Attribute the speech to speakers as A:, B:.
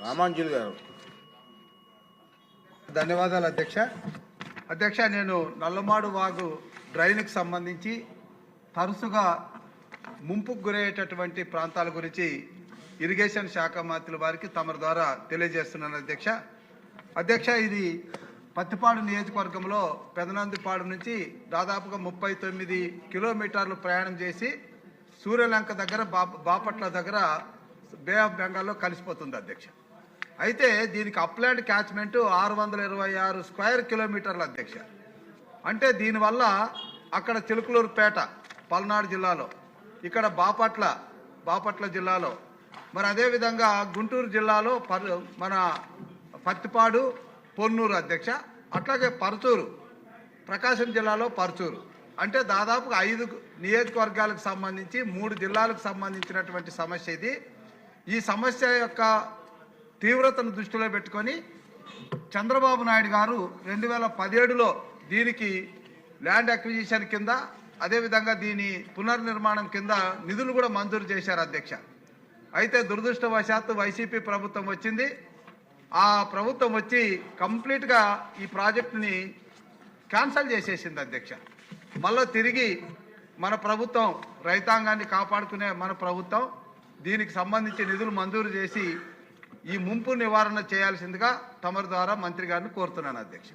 A: రామాంజులు గారు.
B: ధన్యవాదాలు అధ్యక్ష. అధ్యక్ష, నేను నల్లమాడు వాగు డ్రైన్కి సంబంధించి తరచుగా ముంపుకు గురయ్యేటటువంటి ప్రాంతాల గురించి ఇరిగేషన్ శాఖ మంత్రుల వారికి తమ ద్వారా తెలియజేస్తున్నాను అధ్యక్ష. అధ్యక్ష, ఇది పత్తిపాడు నియోజకవర్గంలో పెదనందిపాడు నుంచి దాదాపుగా 39 కిలోమీటర్లు ప్రయాణం చేసి సూర్యలంక దగ్గర బాపట్ల దగ్గర బే ఆఫ్ బెంగాల్లో కలిసిపోతుంది అధ్యక్ష. అయితే దీనికి అప్లాండ్ క్యాచ్మెంట్ 626 స్క్వేర్ కిలోమీటర్లు అధ్యక్ష. అంటే దీనివల్ల అక్కడ చిలుకలూరుపేట పల్నాడు జిల్లాలో, ఇక్కడ బాపట్ల జిల్లాలో, మరి అదేవిధంగా గుంటూరు జిల్లాలో మన పత్తిపాడు పొన్నూరు అధ్యక్ష, అట్లాగే పరచూరు ప్రకాశం జిల్లాలో పరచూరు, అంటే దాదాపుగా 5 నియోజకవర్గాలకు సంబంధించి 3 జిల్లాలకు సంబంధించినటువంటి సమస్య ఇది. ఈ సమస్య యొక్క తీవ్రతను దృష్టిలో పెట్టుకొని చంద్రబాబు నాయుడు గారు 2017లో దీనికి ల్యాండ్ అక్విజిషన్ కింద, అదేవిధంగా దీని పునర్నిర్మాణం కింద నిధులు కూడా మంజూరు చేశారు అధ్యక్ష. అయితే దురదృష్టవశాత్తు వైసీపీ ప్రభుత్వం వచ్చింది. ఆ ప్రభుత్వం వచ్చి కంప్లీట్గా ఈ ప్రాజెక్టుని క్యాన్సల్ చేసేసింది అధ్యక్ష. మళ్ళీ తిరిగి మన ప్రభుత్వం, రైతాంగాన్ని కాపాడుకునే మన ప్రభుత్వం దీనికి సంబంధించి నిధులు మంజూరు చేసి ఈ ముంపు నివారణ చేయాల్సిందిగా తమరి ద్వారా మంత్రి గారిని కోరుతున్నాను అధ్యక్ష.